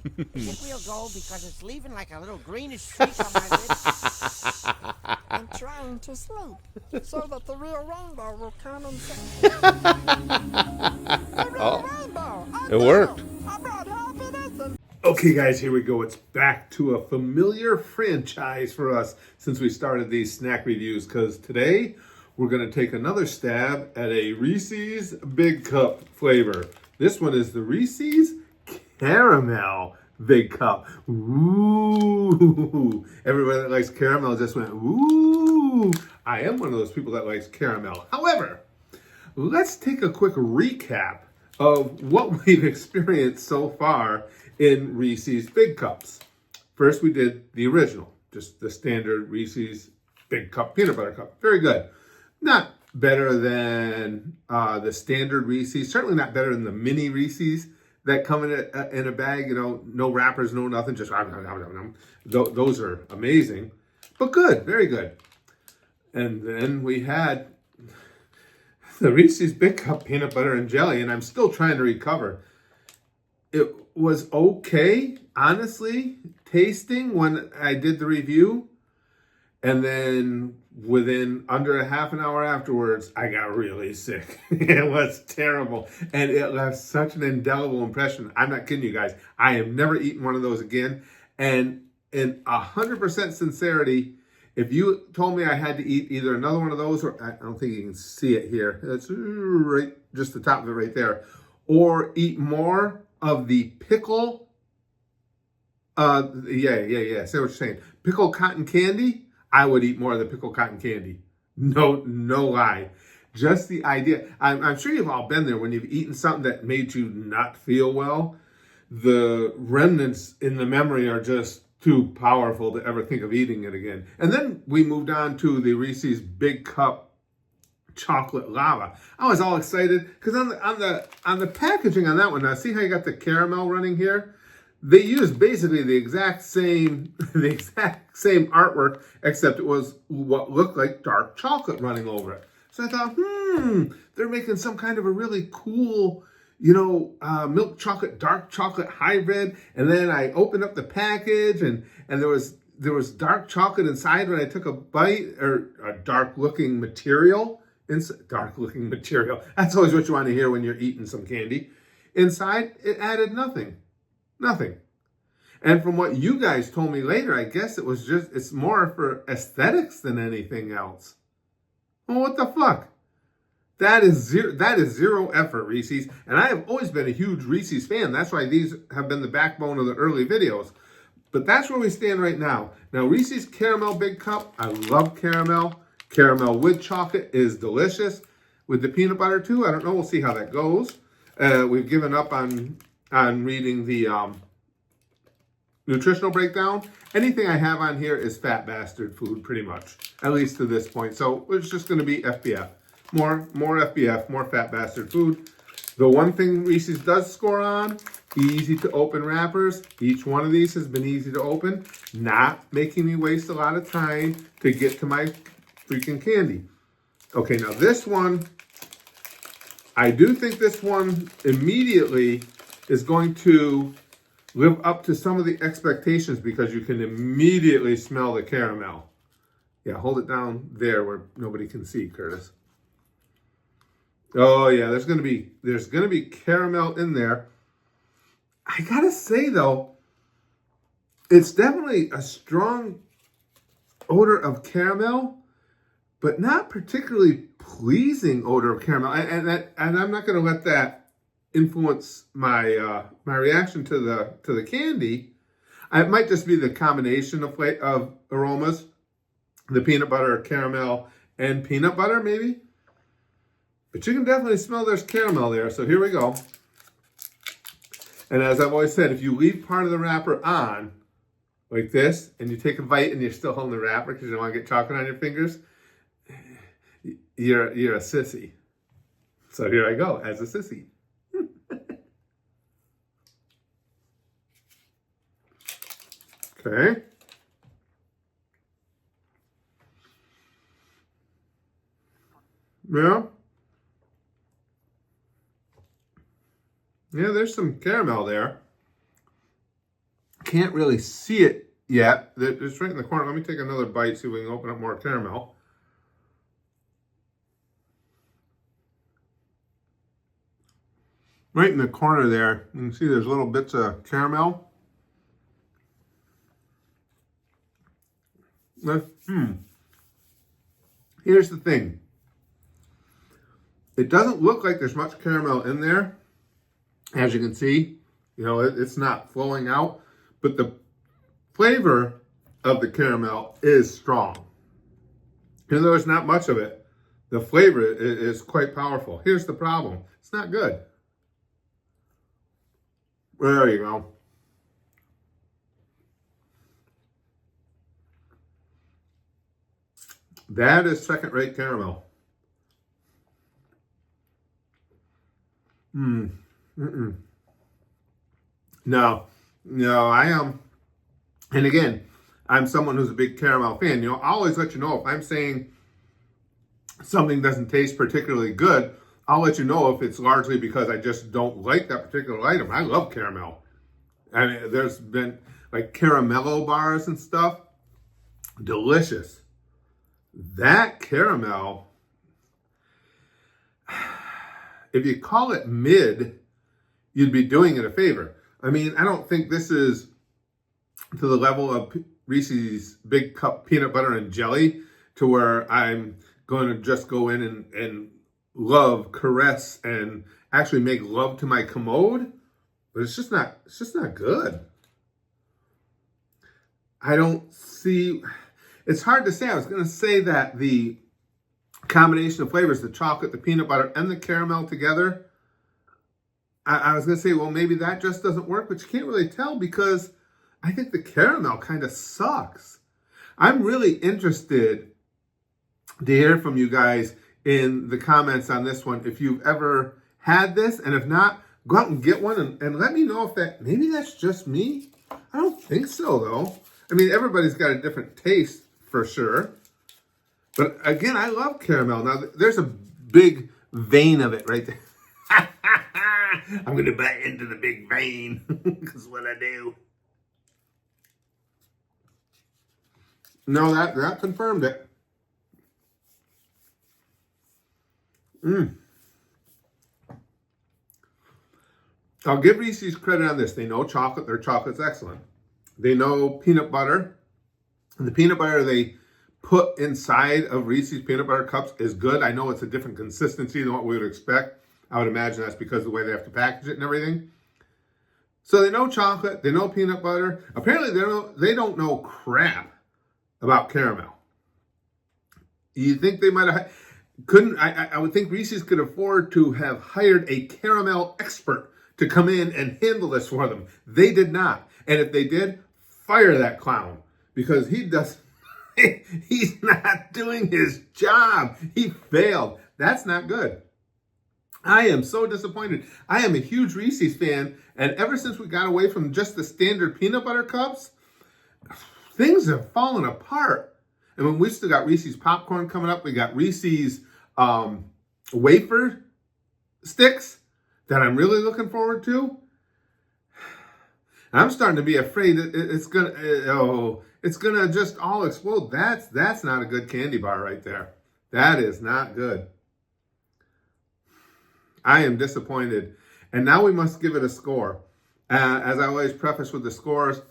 Is it real gold because it's leaving like a little greenish streak on my lips? I'm trying to sleep so that the real rainbow will come and say, the real Oh, rainbow! I it know! worked. I brought happiness and Okay, guys, here we go. It's back to a familiar franchise for us since we started these snack reviews. Because today we're going to take another stab at a Reese's Big Cup flavor. This one is the Reese's Caramel Big Cup. Ooh! Everybody that likes caramel just went, ooh! I am one of those people that likes caramel. However, let's take a quick recap of what we've experienced so far in Reese's Big Cups. First, we did the original, just the standard Reese's Big Cup peanut butter cup. Very good. Not better than the standard Reese's. Certainly not better than the mini Reese's that come in a bag. You know, no wrappers, no nothing. Just those are amazing, but good, very good. And then we had the Reese's Big Cup peanut butter and jelly, and I'm still trying to recover. It was okay, honestly, tasting when I did the review. And then within under a half an hour afterwards, I got really sick. It was terrible. And it left such an indelible impression. I'm not kidding you guys. I am never eating one of those again. And in 100% sincerity, if you told me I had to eat either another one of those, or I don't think you can see it here. It's right, just the top of it right there. Or eat more of the pickle. Yeah. See what you're saying. Pickle cotton candy. I would eat more of the pickle cotton candy. No lie. Just the idea. I'm sure you've all been there when you've eaten something that made you not feel well. The remnants in the memory are just too powerful to ever think of eating it again. And then we moved on to the Reese's Big Cup chocolate lava. I was all excited because on the packaging on that one, now see how you got the caramel running here? They used basically the exact same artwork, except it was what looked like dark chocolate running over it. So I thought, they're making some kind of a really cool, milk chocolate, dark chocolate hybrid. And then I opened up the package, and there was dark chocolate inside when I took a bite, or a dark looking material. Dark looking material. That's always what you want to hear when you're eating some candy. Inside, it added nothing. Nothing. And from what you guys told me later, I guess it's more for aesthetics than anything else. Well, what the fuck? That is zero effort, Reese's. And I have always been a huge Reese's fan. That's why these have been the backbone of the early videos. But that's where we stand right now. Now, Reese's Caramel Big Cup, I love caramel. Caramel with chocolate is delicious. With the peanut butter too, I don't know. We'll see how that goes. We've given up on reading the nutritional breakdown. Anything I have on here is fat bastard food, pretty much, at least to this point. So it's just going to be FBF. More FBF, more fat bastard food. The one thing Reese's does score on, easy to open wrappers. Each one of these has been easy to open, not making me waste a lot of time to get to my freaking candy. Okay, now this one, I do think this one immediately is going to live up to some of the expectations because you can immediately smell the caramel. Yeah, hold it down there where nobody can see, Curtis. Oh yeah, there's gonna be caramel in there. I gotta say though, it's definitely a strong odor of caramel, but not particularly pleasing odor of caramel. And I'm not gonna let that influence my my reaction to the candy. It might just be the combination of aromas, the peanut butter, caramel, and peanut butter maybe. But you can definitely smell there's caramel there. So here we go. And as I've always said, if you leave part of the wrapper on, like this, and you take a bite and you're still holding the wrapper because you don't want to get chocolate on your fingers, you're a sissy. So here I go as a sissy. Okay. Yeah. Yeah, there's some caramel there. Can't really see it yet. It's right in the corner. Let me take another bite, see if we can open up more caramel. Right in the corner there, you can see there's little bits of caramel. Here's the thing. It doesn't look like there's much caramel in there. As you can see, you know, it's not flowing out, but the flavor of the caramel is strong. Even though there's not much of it, the flavor is quite powerful. Here's the problem. It's not good. There you go. That is second-rate caramel. No, I am. And again, I'm someone who's a big caramel fan. You know, I'll always let you know if I'm saying something doesn't taste particularly good. I'll let you know if it's largely because I just don't like that particular item. I love caramel. I mean, there's been like caramello bars and stuff. Delicious. That caramel, if you call it mid, you'd be doing it a favor. I mean, I don't think this is to the level of Reese's Big Cup peanut butter and jelly to where I'm going to just go in and love, caress, and actually make love to my commode. But it's just not good. I don't see, it's hard to say. I was going to say that the combination of flavors, the chocolate, the peanut butter, and the caramel together, I was going to say, well, maybe that just doesn't work, but you can't really tell because I think the caramel kind of sucks. I'm really interested to hear from you guys in the comments on this one if you've ever had this, and if not, go out and get one and let me know if maybe that's just me. I don't think so, though. I mean, everybody's got a different taste for sure. But again, I love caramel. Now, there's a big vein of it right there. I'm going to bite into the big vein because what I do. No, that confirmed it. I'll give Reese's credit on this. They know chocolate. Their chocolate's excellent. They know peanut butter. And the peanut butter they put inside of Reese's peanut butter cups is good. I know it's a different consistency than what we would expect. I would imagine that's because of the way they have to package it and everything. So they know chocolate. They know peanut butter. Apparently, they don't know crap about caramel. You think they might have... I would think Reese's could afford to have hired a caramel expert to come in and handle this for them. They did not. And if they did, fire that clown. Because he's not doing his job. He failed. That's not good. I am so disappointed. I am a huge Reese's fan. And ever since we got away from just the standard peanut butter cups, things have fallen apart. And when we still got Reese's popcorn coming up, we got Reese's wafer sticks that I'm really looking forward to. I'm starting to be afraid that it's gonna just all explode. That's not a good candy bar right there. That is not good. I am disappointed. And now we must give it a score. As I always preface with the scores,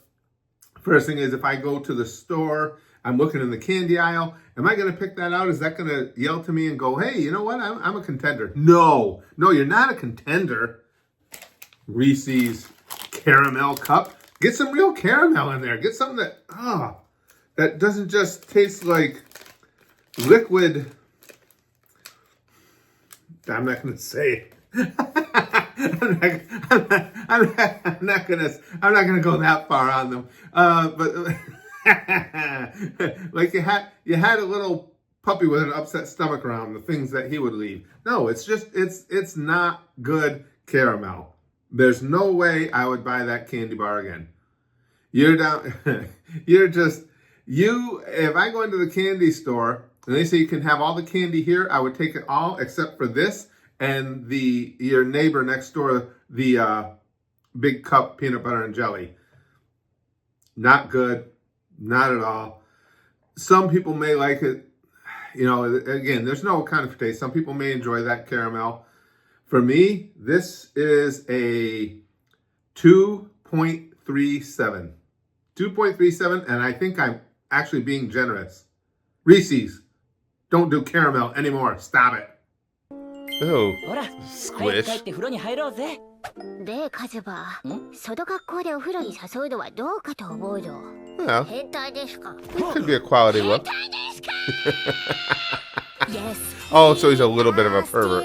first thing is if I go to the store, I'm looking in the candy aisle, am I going to pick that out? Is that going to yell to me and go, hey, you know what? I'm a contender. No, you're not a contender. Reese's caramel cup. Get some real caramel in there. Get something that doesn't just taste like liquid. I'm not going to say it. I'm not gonna go that far on them. But like you had a little puppy with an upset stomach around the things that he would leave. No, it's not good caramel. There's no way I would buy that candy bar again. You're down. If I go into the candy store and they say you can have all the candy here, I would take it all except for this and your neighbor next door, the Big Cup peanut butter and jelly. Not good. Not at all. Some people may like it. You know, again, there's no kind of taste. Some people may enjoy that caramel. For me, this is a 2.37. 2.37, and I think I'm actually being generous. Reese's, don't do caramel anymore. Stop it. Oh, ほら、早く squish. 帰って風呂に入ろうぜ。でカズバ外学校でお風呂に誘うのはどうかと思うの。 Well, 変態ですか？ it could be a quality look. Yes. Oh, so he's a little bit of a pervert.